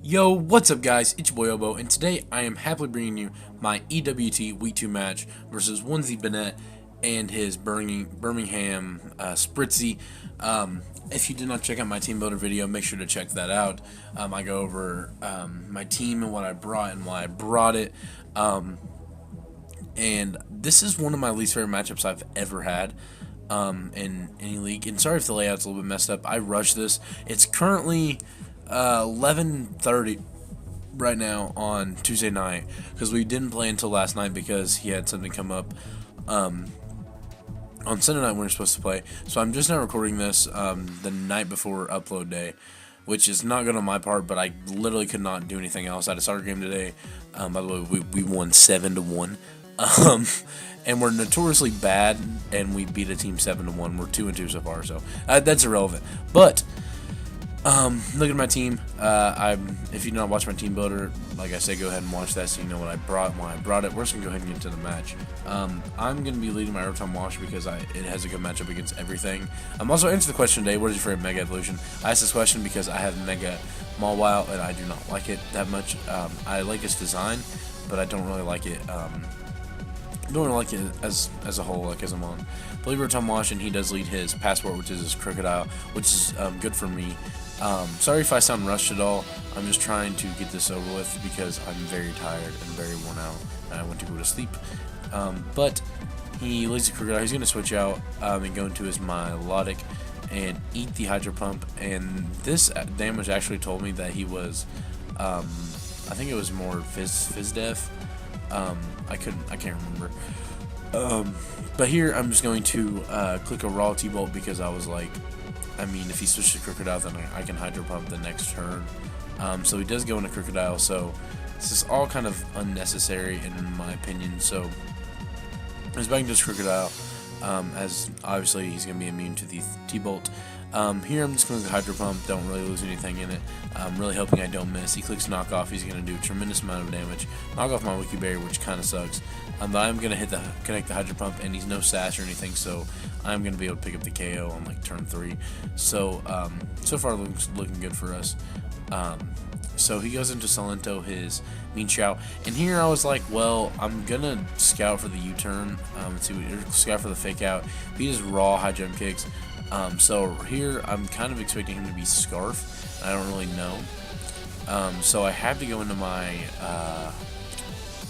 Yo, what's up guys, it's your boy Obo, and today I am happily bringing you my EWT Week 2 match versus OnesieBanette and his Birmingham Spritzee. If you did not check out my team builder video, make sure to check that out. I go over my team and what I brought and why I brought it. And this is one of my least favorite matchups I've ever had in any league. And sorry if the layout's a little bit messed up. I rushed this. It's currently 11:30 right now on Tuesday night because we didn't play until last night because he had something come up on Sunday night when we were supposed to play. So I'm just now recording this the night before upload day, which is not good on my part, but I literally could not do anything else. I had a soccer game today. By the way, we won 7-1. And we're notoriously bad, and we beat a team 7-1. We're 2-2 so far, so that's irrelevant. But look at my team. If you do not watch my team builder, like I said, go ahead and watch that so you know what I brought and why I brought it. We're just gonna go ahead and get into the match. I'm gonna be leading my overtime wash because it has a good matchup against everything. I'm also answering the question today: what is your favorite Mega Evolution? I asked this question because I have Mega Mawile and I do not like it that much. I like its design, but I don't really like it. Don't really like it as a whole, like as I'm on. Believe Tom Wash, and he does lead his passport, which is his crocodile, which is good for me. Sorry if I sound rushed at all. I'm just trying to get this over with because I'm very tired and very worn out, and I want to go to sleep. But he leads the crocodile. He's going to switch out and go into his melodic and eat the hydro pump. And this damage actually told me that he was, I think it was more fizz def. I can't remember. But here I'm just going to click a raw T-Bolt because I was like, I mean, if he switches to Crocodile, then I can Hydro Pump the next turn. So he does go into Crocodile, so this is all kind of unnecessary in my opinion. So he's back into his Crocodile, as obviously he's going to be immune to the T-Bolt. Here I'm just going to Hydro Pump, don't really lose anything in it. I'm really hoping I don't miss. He clicks Knock Off, he's going to do a tremendous amount of damage. Knock off my Wiki Berry, which kind of sucks. But I'm going to connect the Hydro Pump, and he's no sash or anything, so I'm going to be able to pick up the KO on like turn 3. So, so far looking good for us. So he goes into Salento, his Mean Shout, and here I was like, well, I'm gonna scout for the U-turn, scout for the fake out. He just raw high jump kicks. So here I'm kind of expecting him to be Scarf. I don't really know. So I have to go into my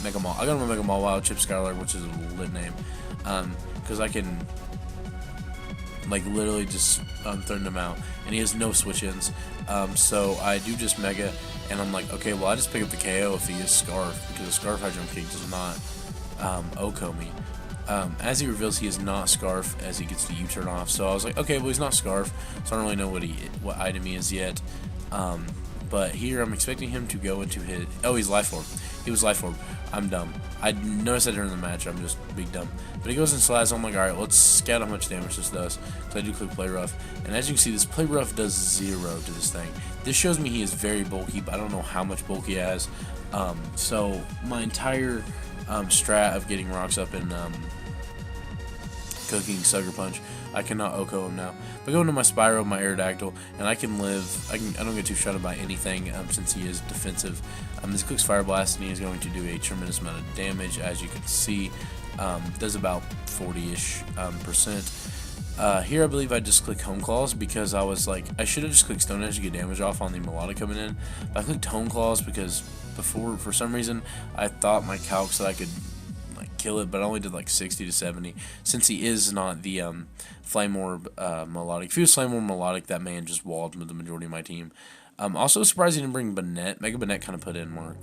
Mega Mall. I got my Mega Mall Wild Chip Skylar, which is a lit name, because I can like literally just threaten him out, and he has no switch-ins. So I do just Mega, and I'm like, okay, well I just pick up the KO if he is Scarf, because the Scarf high jump kick does not OHKO me. As he reveals, he is not Scarf as he gets the U-turn off. So I was like, okay, well he's not Scarf, so I don't really know what item he is yet. But here I'm expecting him to go into his. Oh, he's Life Orb. He was Life Orb. I'm dumb. I noticed that during the match. I'm just big dumb. But he goes in Salazzle. I'm like, alright, let's scout how much damage this does. So I do click Play Rough. And as you can see, this Play Rough does 0 to this thing. This shows me he is very bulky, but I don't know how much bulk he has. So my entire strat of getting rocks up and cooking Sucker Punch, I cannot OHKO him now. But go into my Spyro, my Aerodactyl, and I can live. I don't get too shot by anything since he is defensive. This clicks Fire Blast, and he is going to do a tremendous amount of damage, as you can see. Does about 40-ish percent. Here I believe I just click Home Claws because I was like, I should have just clicked Stone Edge to get damage off on the Melodic coming in. But I clicked Home Claws because before, for some reason, I thought my calcs that I could kill it, but I only did like 60 to 70 since he is not the Flame Orb Melodic. If he was Flame Orb Melodic, that man just walled with the majority of my team. Also surprised he didn't bring Banette. Mega Banette kind of put in work.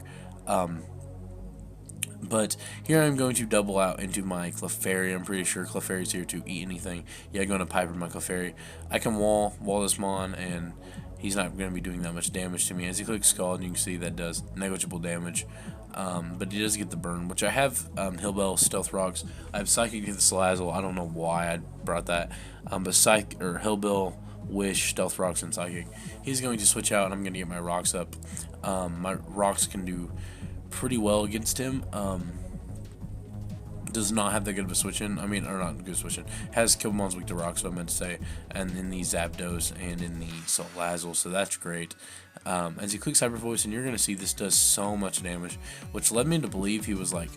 But here I'm going to double out into my Clefairy. I'm pretty sure Clefairy's here to eat anything. Yeah, going to Piper my Clefairy. I can wall this Mon, and he's not going to be doing that much damage to me. As he clicks Scald, you can see that does negligible damage. But he does get the burn, which I have Hillbell, Stealth Rocks. I have Psychic to the Salazzle. I don't know why I brought that. But Hillbell, Wish, Stealth Rocks, and Psychic. He's going to switch out, and I'm going to get my Rocks up. My Rocks can do pretty well against him. does not have that good of a switch in. I mean, or not good switch in. Has Killmon's weak to rocks, what I meant to say. And in the Zapdos and in the Salazzle, so that's great. As he clicks Hyper Voice, and you're going to see this does so much damage, which led me to believe he was like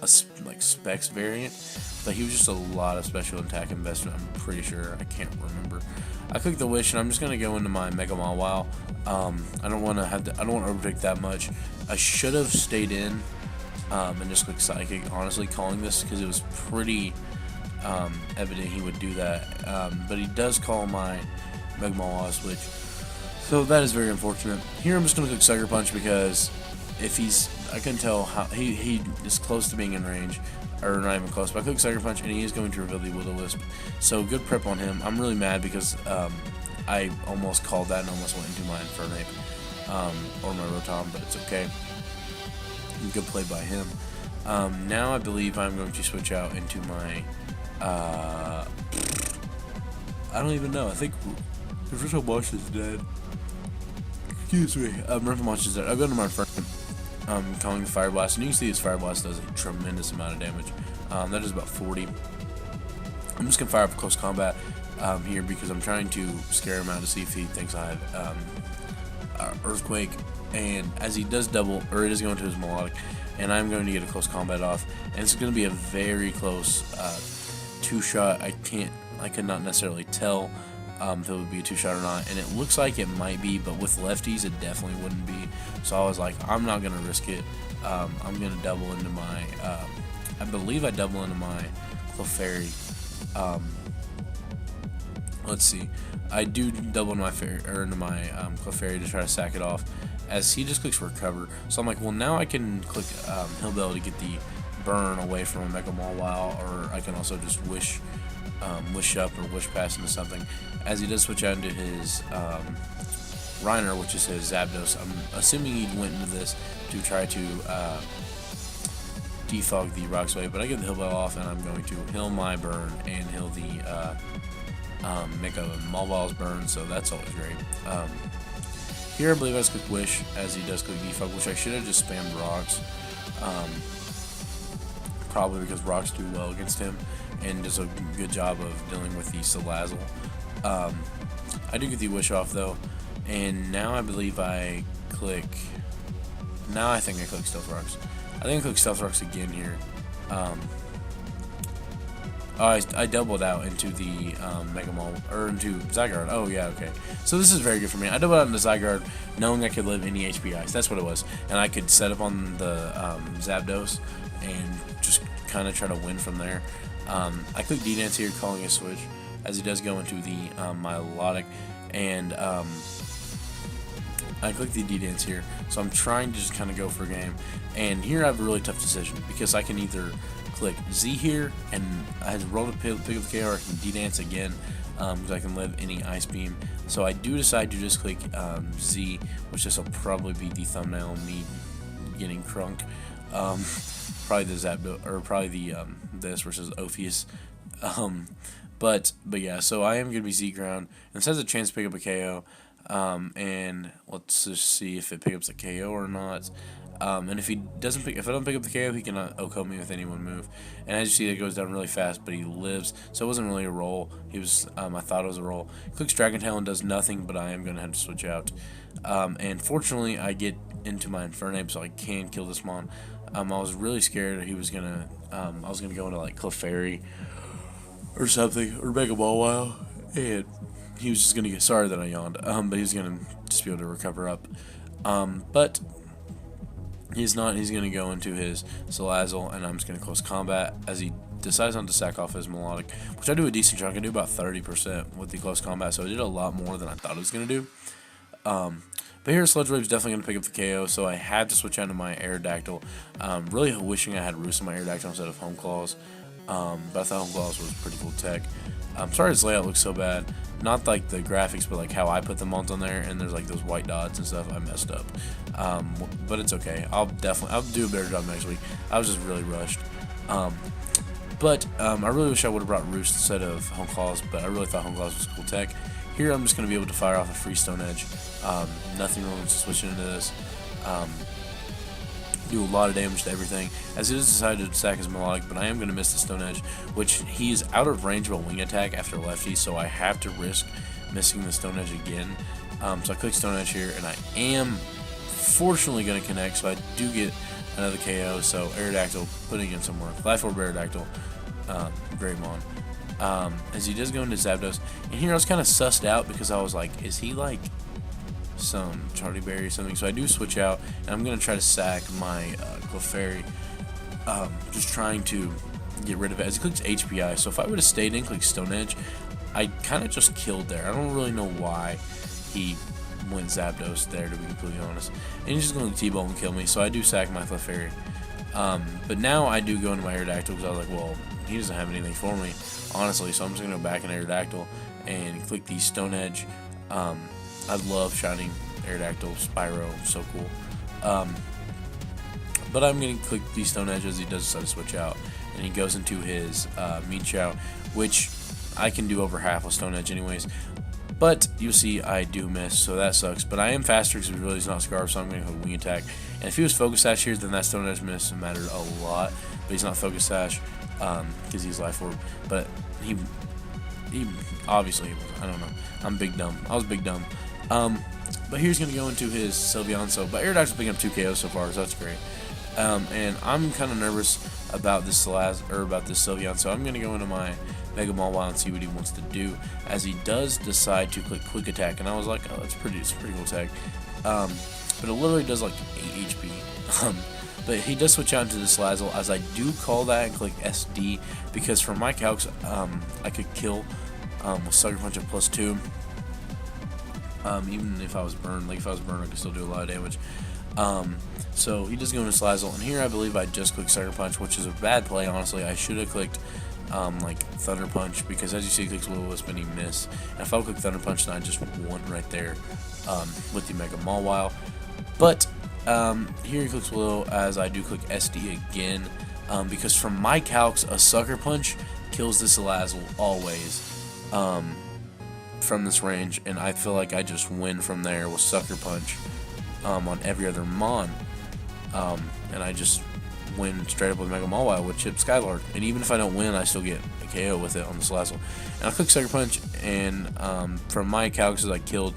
a Specs variant, but he was just a lot of special attack investment. I'm pretty sure. I can't remember. I click the Wish, and I'm just gonna go into my Mega Mawile. I don't want to overtake that much. I should have stayed in and just click Psychic. Honestly, calling this because it was pretty evident he would do that. But he does call my Mega Mawile switch, so that is very unfortunate. Here I'm just gonna click Sucker Punch because if he's, I can tell how he is close to being in range, or not even close, but I click Sucker Punch and he is going to reveal the Will-O-Wisp. So good prep on him. I'm really mad because I almost called that and almost went into my Infernape or my Rotom, but it's okay. Good play by him. Now I believe I'm going to switch out into my I don't even know. I think Rifflemosh is dead. Excuse me. Rifflemosh is dead. I'll go into my Infernape. Calling the Fire Blast, and you can see this Fire Blast does a tremendous amount of damage. That is about 40. I'm just gonna fire up close combat here because I'm trying to scare him out to see if he thinks I have Earthquake. And as he does double, or it is going to his Melodic, and I'm going to get a close combat off, and it's going to be a very close two-shot. I could not necessarily tell if it would be a two-shot or not, and it looks like it might be, but with lefties it definitely wouldn't be. So I was like, I'm not gonna risk it. I'm gonna double into my I believe I double into my Clefairy. Let's see, I do double into my Clefairy to try to sack it off, as he just clicks Recover. So I'm like, well, now I can click Hillbell to get the burn away from a Mega Mawile, or I can also just wish up or wish pass into something. As he does switch out into his Reiner, which is his Zapdos. I'm assuming he went into this to try to defog the Rock Wave, but I get the Hillbell off, and I'm going to heal my burn and heal the make a Mawile's burn, so that's always great. Here I believe I just click Wish, as he does click defog, which I should have just spammed Rocks. Probably because Rocks do well against him and does a good job of dealing with the Salazzle. I do get the Wish off though, and now I believe I click. Now I think I click Stealth Rocks. I think I click Stealth Rocks again here. I doubled out into the Mega Mall, or into Zygarde. Oh yeah, okay. So this is very good for me. I doubled out into Zygarde, knowing I could live any HP ice. That's what it was, and I could set up on the Zapdos and just kind of try to win from there. I click D-Dance here, calling a switch, as he does go into the Milotic, and I click the D-Dance here, so I'm trying to just kind of go for a game. And here I have a really tough decision, because I can either click Z here, and I had to roll to pick up the KO, or I can D-Dance again, because I can live any Ice Beam. So I do decide to just click Z, which this will probably be the thumbnail of me getting crunked. Probably the Zapdos, or probably the this versus Ophius. But yeah, so I am gonna be Z ground, and this has a chance to pick up a KO. And let's just see if it picks up the KO or not. And if I don't pick up the KO, he cannot OHKO me with any one move. And as you see, it goes down really fast, but he lives, so it wasn't really a roll. He was, I thought it was a roll. Clicks Dragon Tail and does nothing, but I am gonna have to switch out. And fortunately, I get into my Infernape, so I can kill this mon. I was really scared he was gonna, I was gonna go into like Clefairy or something, or Mega Mawile, and he was just gonna get, sorry that I yawned, but he was gonna just be able to recover up. But he's not. He's gonna go into his Salazzle, and I'm just gonna close combat as he decides not to sack off his Melodic, which I do a decent chunk. I do about 30% with the close combat, so I did a lot more than I thought it was gonna do. But here, Sludge Wave's definitely going to pick up the KO, so I had to switch out to my Aerodactyl. Really wishing I had Roost on my Aerodactyl instead of Home Claws, but I thought Home Claws was pretty cool tech. I'm sorry this layout looks so bad. Not like the graphics, but like how I put the mons on there, and there's like those white dots and stuff. I messed up, but it's okay. I'll do a better job next week. I was just really rushed. But I really wish I would have brought Roost instead of Home Claws, but I really thought Home Claws was cool tech. Here I'm just going to be able to fire off a free Stone Edge. Nothing wrong with switching into this. do a lot of damage to everything, as he does decide to stack his melodic, but I am going to miss the Stone Edge, which he is out of range of a wing attack after lefty, so I have to risk missing the Stone Edge again. So I click Stone Edge here, and I am fortunately going to connect, so I do get another KO. So Aerodactyl putting in some work. Life Orb Aerodactyl, Greymon. As he does go into Zapdos, and here I was kind of sussed out because I was like, is he like some Charlie Berry or something? So I do switch out, and I'm going to try to sack my Clefairy, just trying to get rid of it as he clicks HPI. So if I would have stayed in, click Stone Edge, I kind of just killed there. I don't really know why he went Zapdos there, to be completely honest. And he's just going to T-Bone and kill me, so I do sack my Clefairy. But now I do go into my Aerodactyl because I was like, well, he doesn't have anything for me, honestly, so I'm just going to go back in Aerodactyl and click the Stone Edge. I love shining Aerodactyl, Spyro, so cool. But I'm going to click the Stone Edge as he does decide to switch out, and he goes into his Meachow, which I can do over half with Stone Edge anyways. But you'll see I do miss, so that sucks. But I am faster because he really is not Scarf, so I'm going to go Wing Attack. And if he was Focus Sash here, then that Stone Edge miss mattered a lot. But he's not Focus Sash because he's Life Orb. But he obviously, I don't know. I'm big dumb. I was big dumb. But here's going to go into his Sylveonso. But Aerodactyl's picking up 2 KOs so far, so that's great. And I'm kind of nervous about this Sylveon, so I'm going to go into my Mega Mawile and see what he wants to do, as he does decide to click Quick Attack, and I was like, oh, it's a pretty cool attack. But it literally does like 8 HP. But he does switch out into the Salazzle, as I do call that and click SD, because from my calcs, I could kill with Sucker Punch of +2. Even if I was burned, like if I was burned, I could still do a lot of damage. So he does go into Salazzle, and here I believe I just clicked Sucker Punch, which is a bad play, honestly. I should have clicked like Thunder Punch, because as you see, he clicks Will-O-Wisp and he missed. And if I would click Thunder Punch, then I just won right there with the Mega Mawile. But here he clicks Willow, as I do click SD again, because from my calcs, a Sucker Punch kills the Salazzle always from this range, and I feel like I just win from there with Sucker Punch on every other Mon, and I just win straight up with Mega Mawile with Chip Skylord. And even if I don't win, I still get a KO with it on the Salazzle. And I click Sucker Punch, and from my calcs, I killed,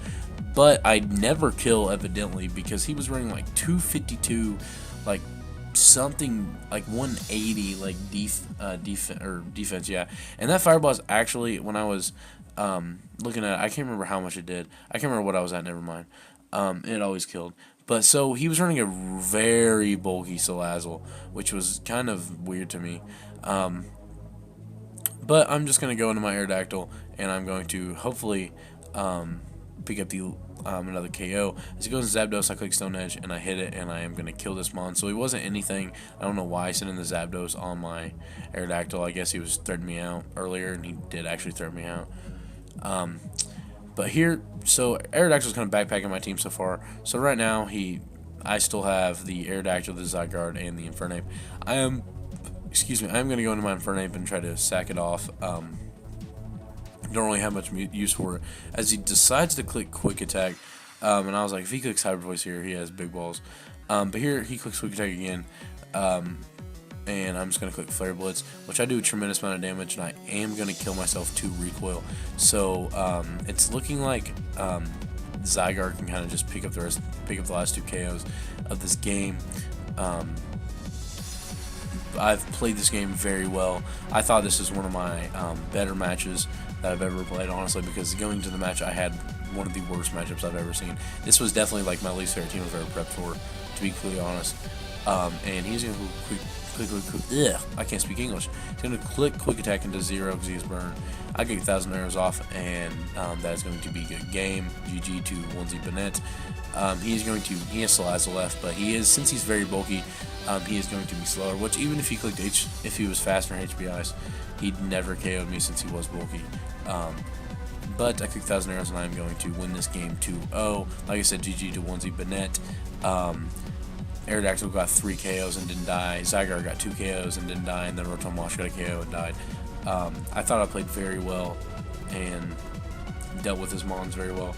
but I never kill evidently, because he was running like 252, like something like 180, like defense, yeah. And that Fireball is actually, when I was looking at it, I can't remember how much it did. I can't remember what I was at. Never mind. It always killed. But so he was running a very bulky Salazzle, which was kind of weird to me. But I'm just going to go into my Aerodactyl, and I'm going to hopefully pick up the another KO. As he goes into Zapdos, I click Stone Edge, and I hit it, and I am going to kill this Mon. So he wasn't anything. I don't know why I sent in the Zapdos on my Aerodactyl. I guess he was threatening me out earlier, and he did actually threaten me out. But here, so Aerodactyl's kind of backpacking my team so far. So right now, I still have the Aerodactyl, the Zygarde, and the Infernape. I am going to go into my Infernape and try to sack it off. Don't really have much use for it, as he decides to click Quick Attack. And I was like, if he clicks Hyper Voice here, he has big balls. But here, he clicks Quick Attack again. And I'm just going to click Flare Blitz, which I do a tremendous amount of damage, and I am going to kill myself to recoil. So it's looking like Zygarde can kind of just pick up the last 2 KOs of this game. I've played this game very well. I thought this was one of my better matches that I've ever played, honestly, because going into the match, I had one of the worst matchups I've ever seen. This was definitely like my least favorite team I've ever prepped for, to be completely honest. And he's going to I can't speak English. He's going to click Quick Attack into 0 because he is burned. I get 1,000 arrows off, and that is going to be a good game. GG to OnesieBanette. He has Salazzle left, but since he's very bulky, he is going to be slower, which even if he clicked if he was faster in HPIs, he'd never KO'd me since he was bulky. But I clicked 1,000 arrows, and I'm going to win this game 2-0. Like I said, GG to OnesieBanette. Aerodactyl got 3 KOs and didn't die. Zygarde got 2 KOs and didn't die, and then Rotom Wash got a KO and died. I thought I played very well and dealt with his Mons very well.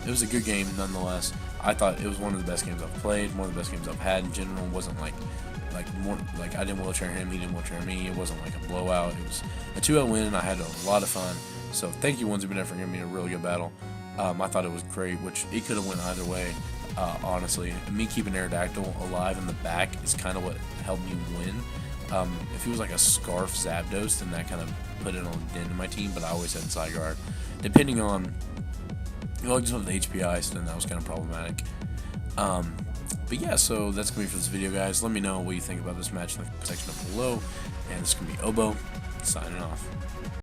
It was a good game nonetheless. I thought it was one of the best games I've played, one of the best games I've had in general. It wasn't like more like I didn't wheelchair him, he didn't wheelchair me. It wasn't like a blowout. It was a 2-0 win, and I had a lot of fun. So thank you, OnesieBanette, for giving me a really good battle. I thought it was great, which it could have went either way. Honestly, me keeping Aerodactyl alive in the back is kind of what helped me win. If he was like a Scarf Zapdos, then that kind of put it on a dent in my team, but I always had side guard. Depending on, I just went with HPI, so then that was kind of problematic. But yeah, so that's going to be for this video, guys. Let me know what you think about this match in the section below. And this is going to be Obo, signing off.